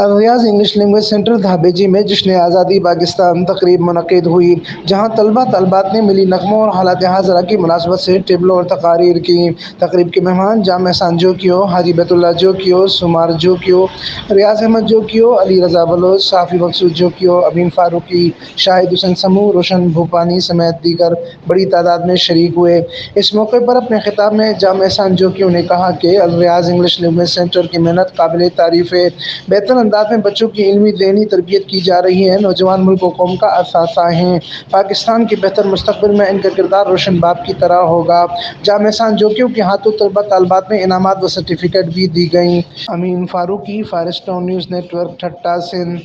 रियाज English language centre धाबेजी में जश्न आज़ादी पाकिस्तान तकरीब मुनक़िद हुई, जहाँ तलबात ने मिली नग़मों और हालात हाज़िरा की मुनासबत से टेबलों और तकारीर की। तकरीब के मेहमान जाम एहसान जोकियो, हाजी बैतुल्लाह जोकियो, सुमार जोकियो, रियाज अहमद जोकियो, अली रज़ा बलोच, साफ़ी मकसूद जोकियो, अमीन फ़ारूकी, शाहिद हुसैन समू, रोशन भूपानी समेत दीगर बड़ी तादाद में शरीक हुए। इस मौके पर अपने खिताब में जाम एहसान जोकियो ने कहा कि रियाज इंग्लिश लैंग्वेज सेंटर की मेहनत काबिल तारीफ़ है। बेहतर अंदाज में बच्चों की इल्मी ज़हनी तरबियत की जा रही है। नौजवान मुल्क व कौम का असासा हैं। पाकिस्तान के बेहतर मुस्तकबिल में इनका किरदार रोशन बाप की तरह होगा। जाम एहसान जोकियों के हाथों तलबा तालबात में इनामात व सर्टिफिकेट भी दी गईं। Amin Farooqui, Faris town news network, Thatta, Sindh.